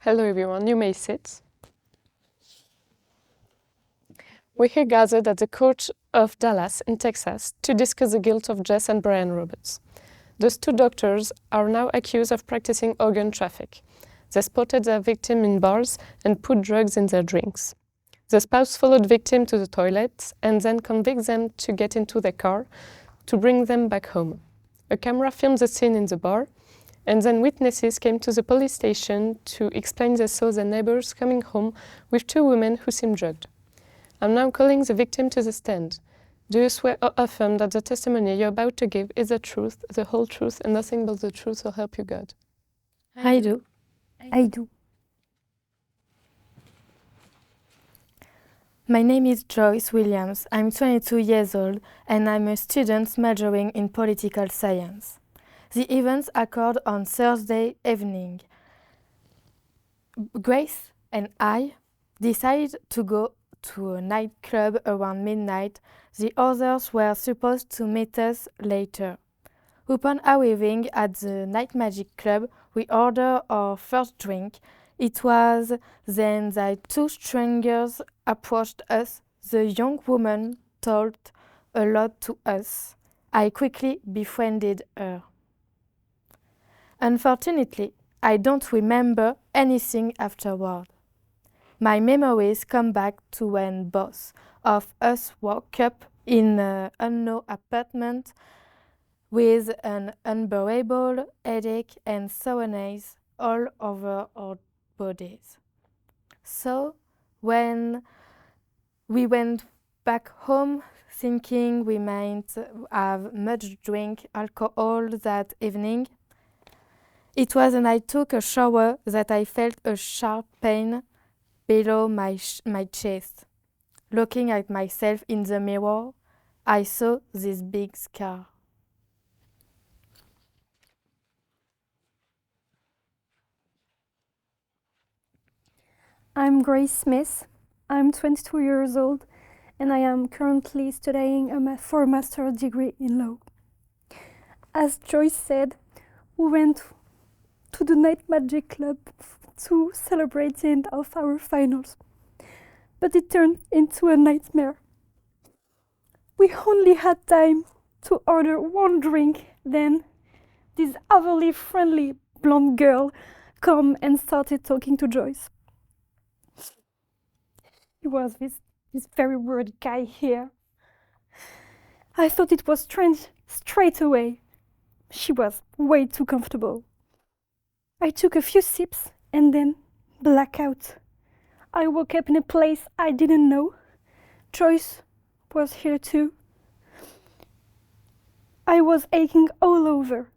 Hello everyone, you may sit. We're here gathered at the court of Dallas in Texas to discuss the guilt of Jess and Brian Roberts. Those two doctors are now accused of practicing organ traffic. They spotted their victim in bars and put drugs in their drinks. The spouse followed victim to the toilet and then convinced them to get into their car to bring them back home. A camera filmed the scene in the bar, and then witnesses came to the police station to explain they saw their neighbors coming home with two women who seemed drugged. I'm now calling the victim to the stand. Do you swear or affirm that the testimony you're about to give is the truth, the whole truth, and nothing but the truth, so help you God? I do. I do. My name is Joyce Williams. I'm 22 years old and I'm a student majoring in political science. The events occurred on Thursday evening. Grace and I decided to go to a nightclub around midnight. The others were supposed to meet us later. Upon arriving at the Night Magic Club, we ordered our first drink. It was then that two strangers approached us. The young woman told a lot to us. I quickly befriended her. Unfortunately, I don't remember anything afterward. My memories come back to when both of us woke up in an unknown apartment with an unbearable headache and soreness all over our bodies. So, when we went back home, thinking we might have much drink alcohol that evening, it was when I took a shower that I felt a sharp pain below my chest. Looking at myself in the mirror, I saw this big scar. I'm Grace Smith. I'm 22 years old and I am currently studying for a master's degree in law. As Joyce said, we went to the Night Magic Club to celebrate the end of our finals, but it turned into a nightmare. We only had time to order one drink, then this overly friendly blonde girl came and started talking to Joyce. He was this very weird guy here. I thought it was strange straight away. She was way too comfortable. I took a few sips and then blackout. I woke up in a place I didn't know. Joyce was here too. I was aching all over.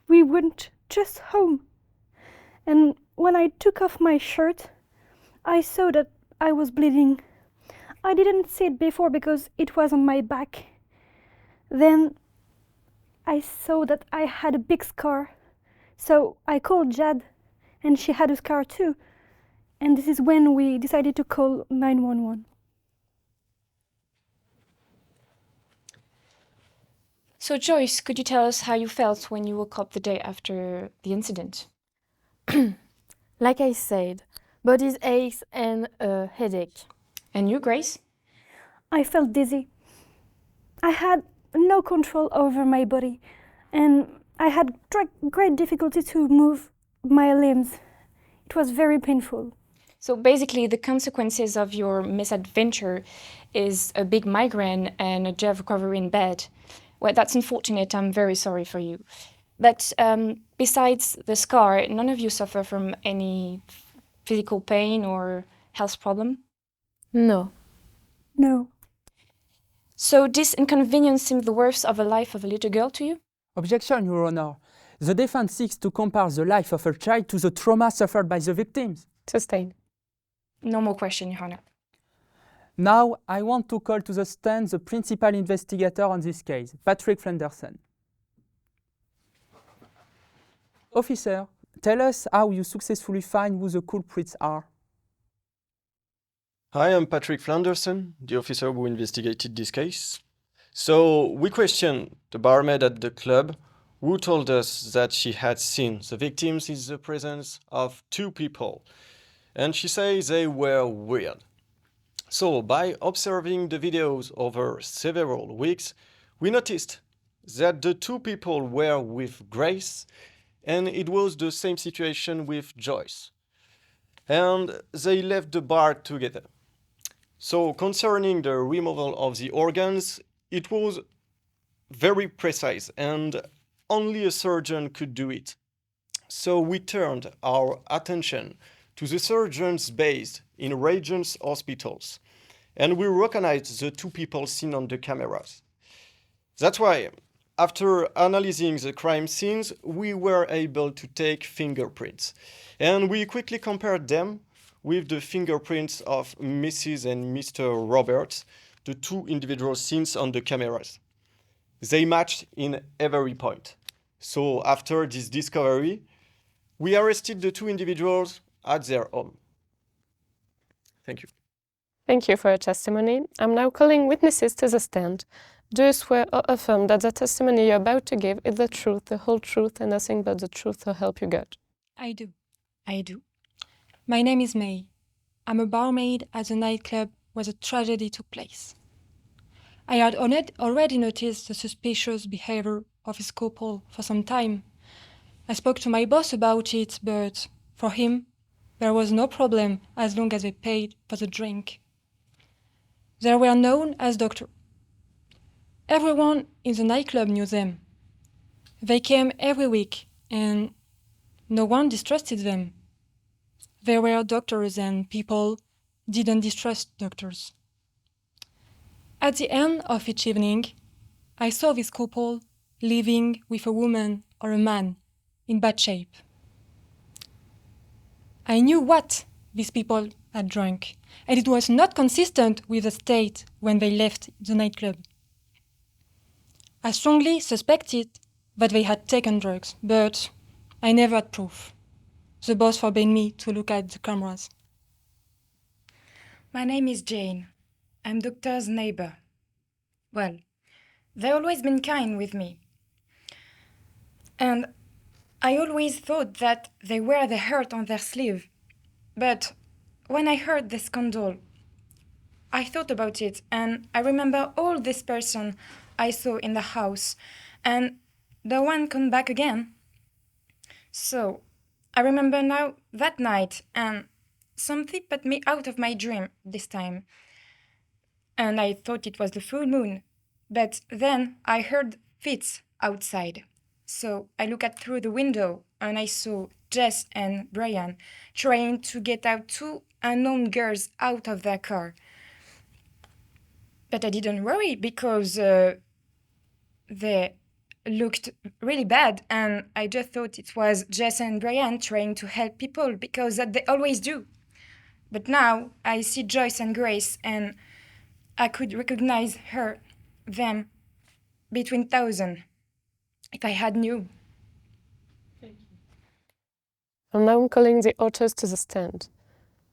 We went just home. And when I took off my shirt, I saw that I was bleeding. I didn't see it before because it was on my back. Then I saw that I had a big scar. So I called Jad, and she had a scar too. And this is when we decided to call 911. So Joyce, could you tell us how you felt when you woke up the day after the incident? Like I said, body aches and a headache. And you, Grace? I felt dizzy. I had no control over my body, and I had great difficulty to move my limbs. It was very painful. So basically, the consequences of your misadventure is a big migraine and a day of recovery in bed. Well, that's unfortunate. I'm very sorry for you. But besides the scar, none of you suffer from any physical pain or health problem? No. No. So this inconvenience seemed the worst of the life of a little girl to you? Objection, Your Honor. The defense seeks to compare the life of a child to the trauma suffered by the victims. Sustained. No more question, Your Honor. Now, I want to call to the stand the principal investigator on this case, Patrick Flanderson. Officer, tell us how you successfully find who the culprits are. Hi, I'm Patrick Flanderson, the officer who investigated this case. So we questioned the barmaid at the club who told us that she had seen the victims in the presence of two people, and she says they were weird. So, by observing the videos over several weeks, we noticed that the two people were with Grace, and it was the same situation with Joyce. And they left the bar together. So, concerning the removal of the organs, it was very precise, and only a surgeon could do it. So, we turned our attention to the surgeons based in regions hospitals, and we recognized the two people seen on the cameras. That's why, after analyzing the crime scenes, we were able to take fingerprints, and we quickly compared them with the fingerprints of Mrs. and Mr. Roberts, the two individual scenes on the cameras. They matched in every point. So after this discovery, we arrested the two individuals at their home. Thank you. Thank you for your testimony. I'm now calling witnesses to the stand. Do you swear or affirm that the testimony you're about to give is the truth, the whole truth, and nothing but the truth, so help you God? I do. I do. My name is May. I'm a barmaid at a nightclub where the tragedy took place. I had already noticed the suspicious behavior of this couple for some time. I spoke to my boss about it, but for him, there was no problem as long as they paid for the drink. They were known as doctors. Everyone in the nightclub knew them. They came every week, and no one distrusted them. They were doctors, and people didn't distrust doctors. At the end of each evening, I saw this couple living with a woman or a man in bad shape. I knew what these people had drunk, and it was not consistent with the state when they left the nightclub. I strongly suspected that they had taken drugs, but I never had proof. The boss forbade me to look at the cameras. My name is Jane. I'm doctor's neighbor. Well, they've always been kind with me. And I always thought that they wear the hurt on their sleeve. But when I heard the scandal, I thought about it, and I remember all this person I saw in the house, and the one come back again. So I remember now that night, and something put me out of my dream this time. And I thought it was the full moon, but then I heard feet outside. So I looked through the window, and I saw Jess and Brian trying to get out two unknown girls out of their car. But I didn't worry because they looked really bad, and I just thought it was Jess and Brian trying to help people because that they always do. But now I see Joyce and Grace, and I could recognize them between thousands if I had knew. I'm now calling the authors to the stand.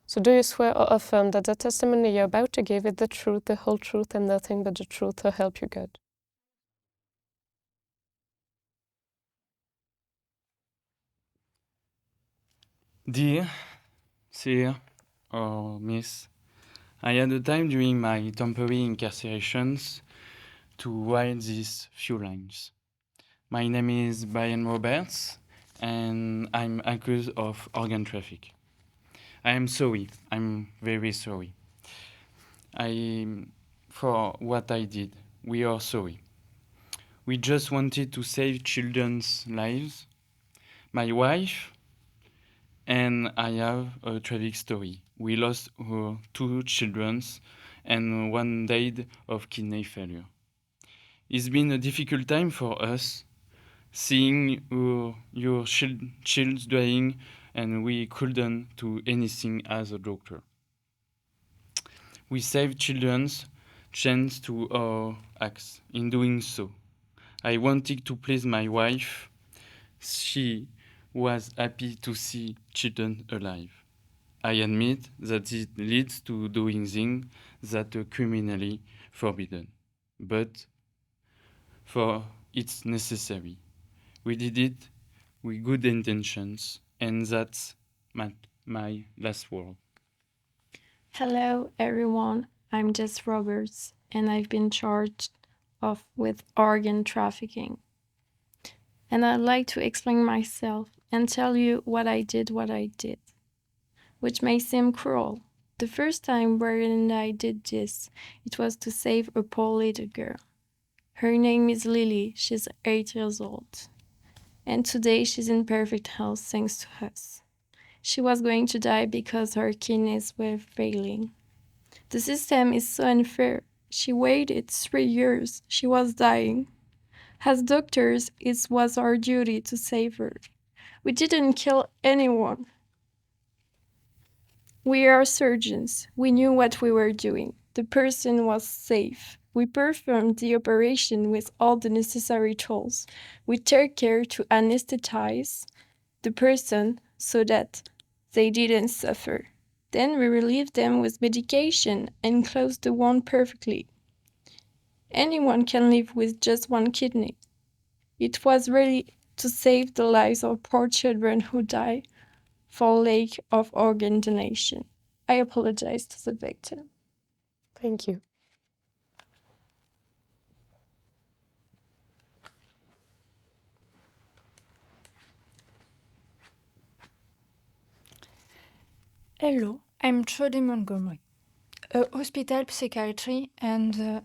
So do you swear or affirm that the testimony you're about to give is the truth, the whole truth, and nothing but the truth, so help you God? Dear Sir or Miss, I had a time during my temporary incarcerations to write these few lines. My name is Brian Roberts, and I'm accused of organ traffic. I am sorry. I'm very sorry. For what I did, we are sorry. We just wanted to save children's lives. My wife and I have a tragic story. We lost our two children, and one died of kidney failure. It's been a difficult time for us, seeing your children dying, and we couldn't do anything as a doctor. We saved children's chance to our acts. In doing so, I wanted to please my wife. She was happy to see children alive. I admit that it leads to doing things that are criminally forbidden, but for it's necessary. We did it with good intentions, and that's my last word. Hello, everyone. I'm Jess Roberts, and I've been charged with organ trafficking. And I'd like to explain myself and tell you what I did, which may seem cruel. The first time wherein I did this, it was to save a poor little girl. Her name is Lily. She's 8 years old. And today she's in perfect health thanks to us. She was going to die because her kidneys were failing. The system is so unfair. She waited 3 years. She was dying. As doctors, it was our duty to save her. We didn't kill anyone. We are surgeons. We knew what we were doing. The person was safe. We performed the operation with all the necessary tools. We took care to anesthetize the person so that they didn't suffer. Then we relieved them with medication and closed the wound perfectly. Anyone can live with just one kidney. It was really to save the lives of poor children who die for lack of organ donation. I apologize to the victim. Thank you. Hello, I'm Trudy Montgomery, a hospital psychiatry, and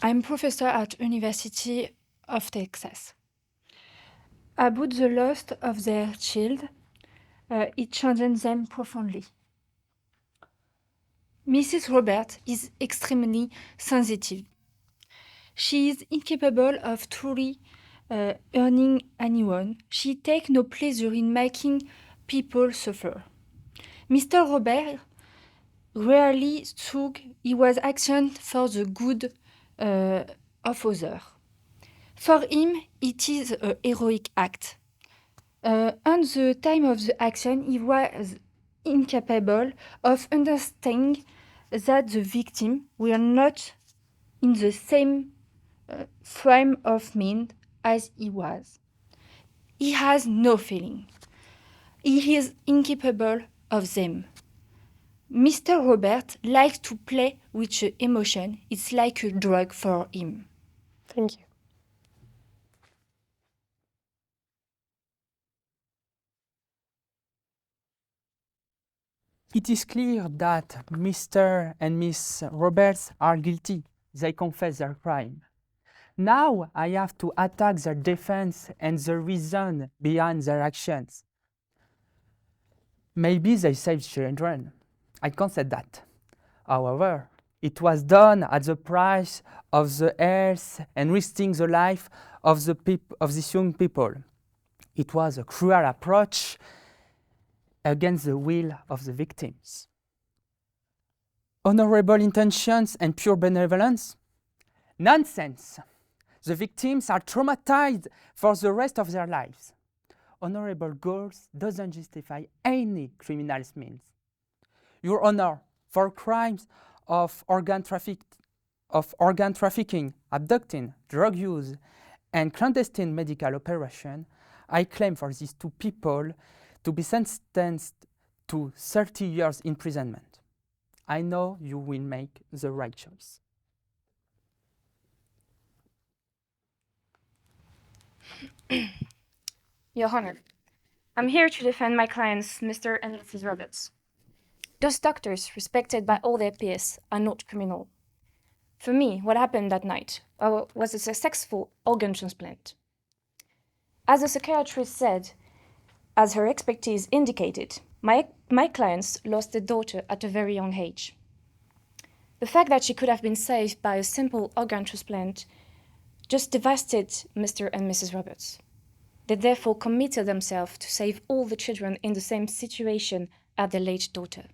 I'm professor at University of Texas. About the loss of their child, it changed them profoundly. Mrs. Robert is extremely sensitive. She is incapable of truly earning anyone. She takes no pleasure in making people suffer. Mr. Robert rarely took his action for the good of others. For him, it is a heroic act. At the time of the action, he was incapable of understanding that the victim were not in the same frame of mind as he was. He has no feeling. He is incapable of them. Mr. Robert likes to play with emotion. It's like a drug for him. Thank you. It is clear that Mr. and Miss Roberts are guilty. They confess their crime. Now I have to attack their defense and the reason behind their actions. Maybe they saved children. I can't say that. However, it was done at the price of the health and risking the life of these young people. It was a cruel approach against the will of the victims. Honorable intentions and pure benevolence? Nonsense! The victims are traumatized for the rest of their lives. Honorable goals doesn't justify any criminal means. Your honor, for crimes of organ trafficking, abducting, drug use, and clandestine medical operation, I claim for these two people to be sentenced to 30 years imprisonment. I know you will make the right choice. Your Honor, I'm here to defend my clients, Mr. and Mrs. Roberts. Those doctors, respected by all their peers, are not criminal. For me, what happened that night was a successful organ transplant. As the psychiatrist said, as her expertise indicated, my clients lost their daughter at a very young age. The fact that she could have been saved by a simple organ transplant just devastated Mr. and Mrs. Roberts. They therefore committed themselves to save all the children in the same situation as their late daughter.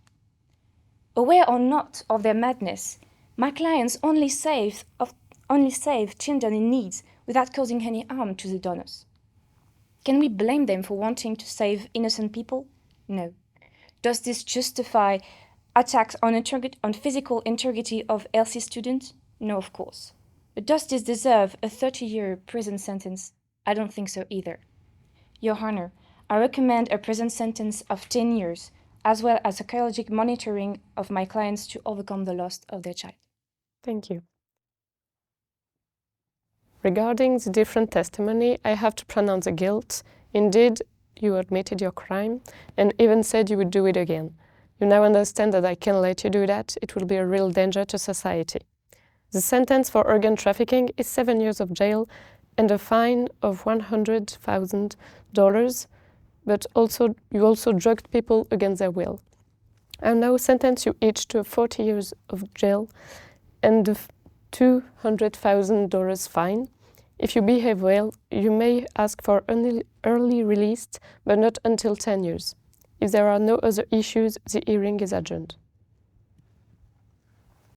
Aware or not of their madness, my clients only saved children in need without causing any harm to the donors. Can we blame them for wanting to save innocent people? No. Does this justify attacks on physical integrity of healthy students? No, of course. But does this deserve a 30-year prison sentence? I don't think so either. Your Honor, I recommend a prison sentence of 10 years, as well as psychological monitoring of my clients to overcome the loss of their child. Thank you. Regarding the different testimony, I have to pronounce the guilt. Indeed, you admitted your crime and even said you would do it again. You now understand that I can't let you do that. It will be a real danger to society. The sentence for organ trafficking is 7 years of jail and a fine of $100,000, but you also drugged people against their will. I now sentence you each to 40 years of jail and a $200,000 fine. If you behave well, you may ask for early release, but not until 10 years. If there are no other issues, the hearing is adjourned.